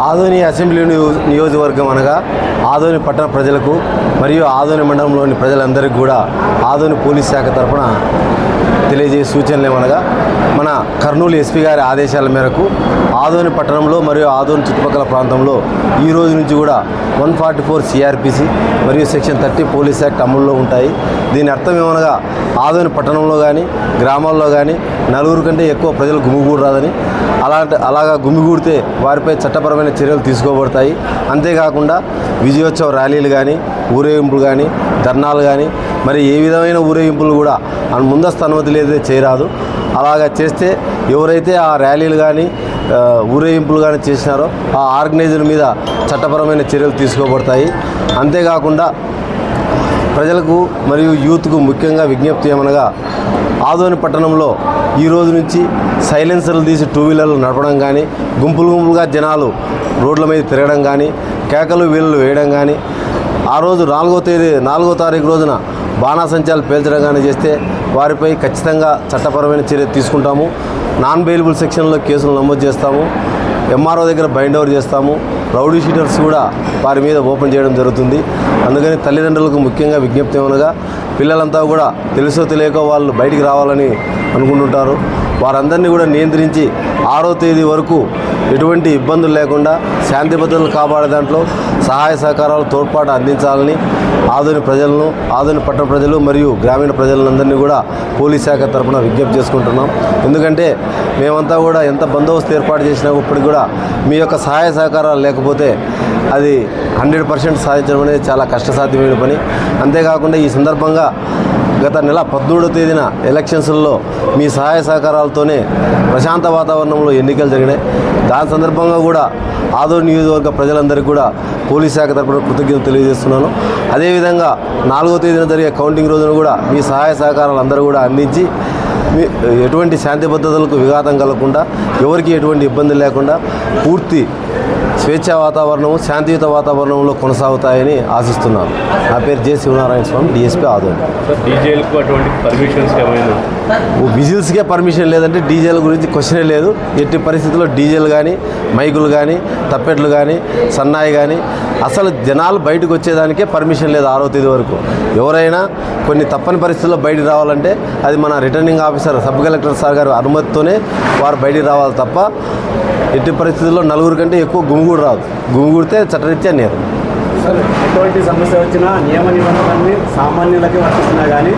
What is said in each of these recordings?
Adoni assembly నియోజకవర్గం అనగా ఆదోని పట్టణ ప్రజలకు మరియు ఆదోని మండలంలోని ప్రజలందరికీ కూడా ఆదోని పోలీస్ శాఖ తరఫున తెలియజేసే సూచనలు ఏమనగా మన కర్నూలు ఎస్పీ గారి ఆదేశాల మేరకు ఆదోని పట్టణంలో మరియు ఆదోని చుట్టుపక్కల ప్రాంతంలో ఈ రోజు నుంచి కూడా 144 సిఆర్పిసి మరియు సెక్షన్ 30 పోలీస్ యాక్ట్ అమలులో ఉంటాయి. దీని అర్థం ఏమనగా ఆదోని పట్టణంలో కానీ గ్రామాల్లో కానీ నలుగురు కంటే ఎక్కువ ప్రజలు గుమిగూడరాదని, అలాగా గుమిగూడితే వారిపై చట్టపరమైన చర్యలు తీసుకోబడతాయి. అంతేకాకుండా విజయోత్సవ ర్యాలీలు కానీ ఊరేగింపులు కానీ ధర్నాలు కానీ మరి ఏ విధమైన ఊరేగింపులు కూడా ముందస్తు అనుమతి లేదే చేయరాదు. అలాగా చేస్తే ఎవరైతే ఆ ర్యాలీలు కానీ ఊరేగింపులు కానీ చేసినారో ఆ ఆర్గనైజర్ మీద చట్టపరమైన చర్యలు తీసుకోబడతాయి. అంతేకాకుండా ప్రజలకు మరియు యూత్కు ముఖ్యంగా విజ్ఞప్తి ఏమనగా ఆదోని పట్టణంలో ఈ రోజు నుంచి సైలెన్సర్లు తీసి 2 వీలర్లు నడపడం కానీ గుంపులుగా జనాలు రోడ్ల మీద తిరగడం కానీ కేకలు వీళ్ళు వేయడం కానీ ఆ రోజు 4వ తారీఖు రోజున బాణాసంచాలు పేల్చడం కానీ చేస్తే వారిపై ఖచ్చితంగా చట్టపరమైన చర్య తీసుకుంటాము. నాన్ బెయిలబుల్ సెక్షన్లో కేసులు నమోదు చేస్తాము. ఎంఆర్ఓ దగ్గర బైండ్ ఓవర్ చేస్తాము. రౌడీ షీటర్స్ కూడా వారి మీద ఓపెన్ చేయడం జరుగుతుంది. అందుకని తల్లిదండ్రులకు ముఖ్యంగా విజ్ఞప్తి ఏమనగా పిల్లలంతా కూడా తెలుసో తెలియకో వాళ్ళు బయటికి రావాలని అనుకుంటుంటారు. వారందరినీ కూడా నియంత్రించి 6వ తేదీ వరకు ఎటువంటి ఇబ్బందులు లేకుండా శాంతి భద్రతలు కాపాడే దాంట్లో సహాయ సహకారాలు తోడ్పాటు అందించాలని ఆదోని ప్రజలను, ఆదోని పట్టణ ప్రజలు మరియు గ్రామీణ ప్రజలందరినీ కూడా పోలీస్ శాఖ తరఫున విజ్ఞప్తి చేసుకుంటున్నాం. ఎందుకంటే మేమంతా కూడా ఎంత బందోబస్తు ఏర్పాటు చేసినా ఇప్పటికి కూడా మీ యొక్క సహాయ సహకారాలు లేకపోతే అది 100% సాధించడం అనేది చాలా కష్టసాధ్యమైన పని. అంతేకాకుండా ఈ సందర్భంగా గత నెల 17వ తేదీన ఎలక్షన్స్లో మీ సహాయ సహకారాలతోనే ప్రశాంత వాతావరణంలో ఎన్నికలు జరిగినాయి. దాని సందర్భంగా కూడా ఆదోని నియోజకవర్గ ప్రజలందరికీ కూడా పోలీస్ శాఖ తరపున కృతజ్ఞతలు తెలియజేస్తున్నాను. అదేవిధంగా 4వ తేదీన జరిగే కౌంటింగ్ రోజున కూడా మీ సహాయ సహకారాలు అందరూ కూడా అందించి ఎటువంటి శాంతి భద్రతలకు విఘాతం కలగకుండా ఎవరికి ఎటువంటి ఇబ్బంది లేకుండా పూర్తి స్వేచ్ఛా వాతావరణము శాంతియుత వాతావరణంలో కొనసాగుతాయని ఆశిస్తున్నాను. నా పేరు జె శివనారాయణ స్వామి, డిఎస్పీ ఆదోని. డీజేలకు అటువంటి పర్మిషన్స్ ఏమైనా? విజిల్స్కే పర్మిషన్ లేదంటే డీజేల గురించి క్వశ్చనే లేదు. ఎట్టి పరిస్థితుల్లో డీజేలు కానీ మైకులు కానీ తప్పెట్లు కానీ సన్నాయి కానీ అసలు జనాలు బయటకు వచ్చేదానికే పర్మిషన్ లేదు 6వ తేదీ వరకు. ఎవరైనా కొన్ని తప్పని పరిస్థితుల్లో బయటికి రావాలంటే అది మన returning officer sub collector sir గారి అనుమతితోనే వారు బయటికి రావాలి తప్ప ఎట్టి పరిస్థితుల్లో నలుగురు కంటే ఎక్కువ గుమిగూడు రాదు. గుమిగూడితే చట్టరీత్యా నేరం. సార్, ఎటువంటి సమస్య వచ్చినా నియమ నిబంధనలన్నీ సామాన్యులకి వర్తిస్తున్నా కానీ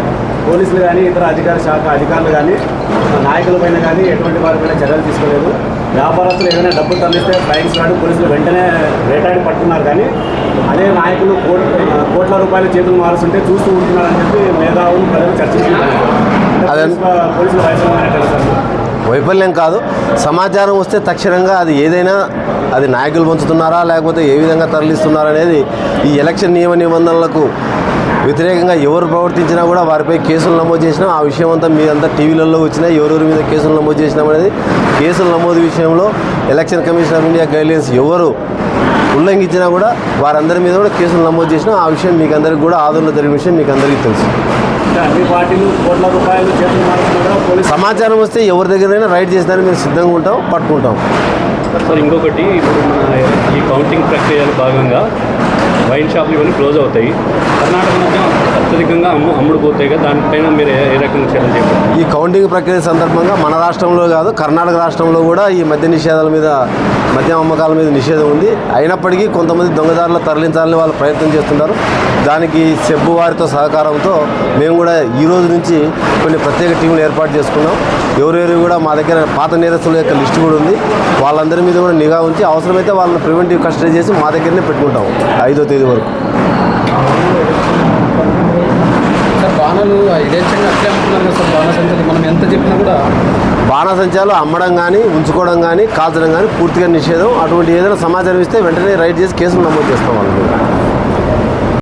పోలీసులు కానీ ఇతర అధికార శాఖ అధికారులు కానీ నాయకుల పైన కానీ ఎటువంటి వారి పైన చర్యలు తీసుకోలేదు. వ్యాపారస్తులు ఏదైనా డబ్బులు తరలిస్తే ఫైన్స్ రాడు పోలీసులు వెంటనే వేటాడి పట్టుకున్నారు. కానీ అదే నాయకులు కోట్ల రూపాయల చేతులు మారుస్తుంటే చూస్తూ ఉంటున్నారని చెప్పి మేధావులు ప్రజలు చర్చించుకుంటున్నారు. పోలీసులు వైఫల్యం కాదు, సమాచారం వస్తే తక్షణంగా అది ఏదైనా అది నాయకులు పంచుతున్నారా లేకపోతే ఏ విధంగా తరలిస్తున్నారా అనేది ఈ ఎలక్షన్ నియమ నిబంధనలకు వ్యతిరేకంగా ఎవరు ప్రవర్తించినా కూడా వారిపై కేసులు నమోదు చేసినా ఆ విషయం అంతా మీదంతా టీవీలలో వచ్చినా ఎవరెవరి మీద కేసులు నమోదు చేసినాం అనేది కేసుల నమోదు విషయంలో election commission of India guidelines ఎవరు ఉల్లంఘించినా కూడా వారందరి మీద కూడా కేసులు నమోదు చేసినా ఆ విషయం మీకు అందరికీ కూడా ఆదోళనలో జరిగిన విషయం మీకు అందరికీ తెలుసు. అన్ని పార్టీలు కోట్ల రూపాయలు చేతులు మారుతున్నారు. సమాచారం వస్తే ఎవరి దగ్గరైనా రైడ్ చేసేదానికి మేము సిద్ధంగా ఉంటాం, పట్టుకుంటాం. సార్, ఇంకొకటి ఇప్పుడు మన ఈ కౌంటింగ్ ప్రక్రియలో భాగంగా వైన్ షాపులు ఇవన్నీ క్లోజ్ అవుతాయి. కర్ణాటక మొత్తం అత్యధికంగా అమ్ముడుపోతాయి కదా, దానిపైన మీరు ఏ రకంగా చర్యలు చేస్తారు? ఈ కౌంటింగ్ ప్రక్రియ సందర్భంగా మన రాష్ట్రంలో కాదు కర్ణాటక రాష్ట్రంలో కూడా ఈ మద్య నిషేధాల మీద మద్యం అమ్మకాల మీద నిషేధం ఉంది. అయినప్పటికీ కొంతమంది దొంగదారులు తరలించాలని వాళ్ళు ప్రయత్నం చేస్తున్నారు. దానికి సెబ్బు వారితో సహకారంతో మేము కూడా ఈ రోజు నుంచి కొన్ని ప్రత్యేక టీంలు ఏర్పాటు చేసుకున్నాం. ఎవరెవరు కూడా మా దగ్గర పాత నేరస్తుల యొక్క లిస్టు కూడా ఉంది. వాళ్ళందరి మీద కూడా నిఘా ఉంచి అవసరమైతే వాళ్ళని ప్రివెంటివ్ కస్టడీ చేసి మా దగ్గరనే పెట్టుకుంటాం 5వ తేదీ వరకు. సార్, బాణాలు యథేచ్ఛంగా అట్లే అమ్ముతున్నారు కదా సార్. బాణసంచాలు మనం ఎంత చెప్పినా కూడా బాణసంచాలు అమ్మడం కానీ ఉంచుకోవడం కానీ కాల్చడం కానీ పూర్తిగా నిషేధం. అటువంటి ఏదైనా సమాచారం ఇస్తే వెంటనే రైడ్ చేసి కేసులు నమోదు చేస్తాం వాళ్ళు.